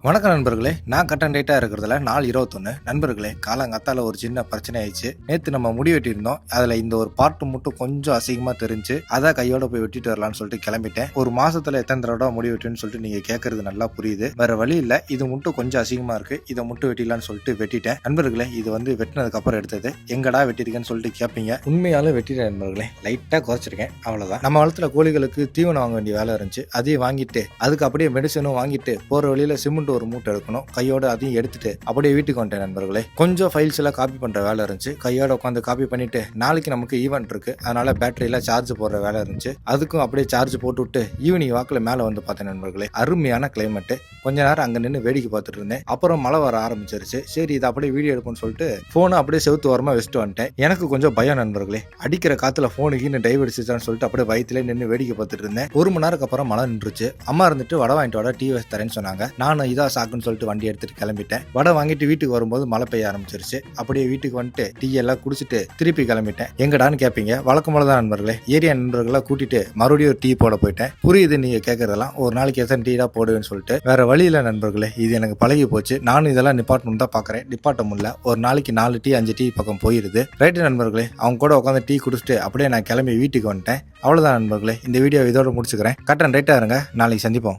வணக்கம் நண்பர்களே, நான் கட்டன் ரைட்டா இருக்கிறதுல நாள் 21. நண்பர்களே, காலங்காத்தால ஒரு சின்ன பிரச்சனை ஆயிடுச்சு. நேற்று நம்ம முடி வெட்டியிருந்தோம். அதில் இந்த ஒரு பார்ட்டு மட்டும் கொஞ்சம் அசிங்கமாக தெரிஞ்சு அதான் கையோட போய் வெட்டிட்டு வரலான்னு சொல்லிட்டு கிளம்பிட்டேன். ஒரு மாசத்துல எத்தனை தடவை முடி வெட்டுன்னு சொல்லிட்டு நீங்க கேட்கறது நல்லா புரியுது. வேற வழி இல்லை, இது மட்டும் கொஞ்சம் அசிங்கமா இருக்கு, இதை மட்டும் வெட்டிடலான்னு சொல்லிட்டு வெட்டிட்டேன். நண்பர்களே, இது வெட்டினதுக்கு அப்புறம் எடுத்தது. எங்கடா வெட்டிருக்கேன்னு சொல்லிட்டு கேட்பீங்க. உண்மையாலும் வெட்டிட்டேன் நண்பர்களே, லைட்டா குறைச்சிருக்கேன், அவ்வளவுதான். நம்ம வளர்த்துல கோழிகளுக்கு தீவனம் வாங்க வேண்டிய வேலை இருந்துச்சு. அதையும் வாங்கிட்டு அதுக்கு அப்படியே மெடிசனும் வாங்கிட்டு போற வழியில சிமெண்ட் ஒரு மூட்டை எடுக்கணும். கையோட அதையும் எடுத்துட்டு அப்படியே வீட்டுக்கு வந்துட்டேன் நண்பர்களே. கொஞ்சம் ஃபைல்ஸ் எல்லாம் காப்பி பண்ற வேலை இருந்துச்சு. கையோட உட்காந்து காப்பி பண்ணிட்டு நாளைக்கு நமக்கு ஈவென்ட் இருக்கு, அதனால பேட்டரியில சார்ஜ் போடுற வேலை இருந்துச்சு. அதுக்கும் அப்படியே சார்ஜ் போட்டு விட்டு ஈவினிங் வாக்குல மேல வந்து பார்த்தேன் நண்பர்களே. அருமையான கிளைமேட். கொஞ்ச நேரம் அங்க நின்று வேடிக்கை பார்த்துட்டு இருந்தேன். அப்புறம் மழை வர ஆரம்பிச்சிருச்சு. சரி, இதை அப்படியே வீடியோ எடுப்போம்னு சொல்லிட்டு போனை அப்படியே செவுத்து ஓரமா வச்சுட்டு வந்துட்டேன். எனக்கு கொஞ்சம் பயம் நண்பர்களே, அடிக்கிற காத்துல போனுக்கு டைவ் அடிச்சுட்டான்னு சொல்லிட்டு அப்படியே வயிற்றுல நின்று வேடிக்கை பார்த்துட்டு இருந்தேன். ஒரு மணி நேரத்துக்கு அப்புறம் மழை நின்றுச்சு. அம்மா இருந்துட்டு வடை வாங்கிட்டு வர டிவி தரேன்னு சொன்னாங்க. நானும் இதா சாக்குன்னு சொல்லிட்டு வண்டி எடுத்துட்டு கிளம்பிட்டேன். வடை வாங்கிட்டு வீட்டுக்கு வரும்போது மழை பெய்ய ஆரம்பிச்சிருச்சு. அப்படியே வீட்டுக்கு வந்துட்டு டீ எல்லாம் குடிச்சிட்டு திருப்பி கிளம்பிட்டேன். எங்கடான்னு கேட்பீங்க, வழக்கம் போலதான் நண்பர்களே. ஏரியா நண்பர்களா கூட்டிட்டு மறுபடியும் ஒரு டீ போட போயிட்டேன். புரியுது நீங்க கேட்கறதெல்லாம், ஒரு நாளைக்கு எத்தனை டீ தான் போடுவேன்னு சொல்லிட்டு. வேற வழியில நண்பர்களே, இது எனக்கு பழகி போச்சு. நானும் இதெல்லாம் நிப்பாட்டணும் தான் பாக்குறேன், நிப்பாட்ட முடியல. ஒரு நாளைக்கு 4 டீ 5 டீ பக்கம் போயிருது. ரைட்டு நண்பர்களே, அவங்க கூட உட்காந்து டீ குடிச்சிட்டு அப்படியே நான் கிளம்பி வீட்டுக்கு வந்துட்டேன். அவ்வளவுதான் நண்பர்களே, இந்த வீடியோ இதோட முடிச்சுக்கிறேன். கட்டன் ரைட்டா இருங்க, நாளைக்கு சந்திப்போம்.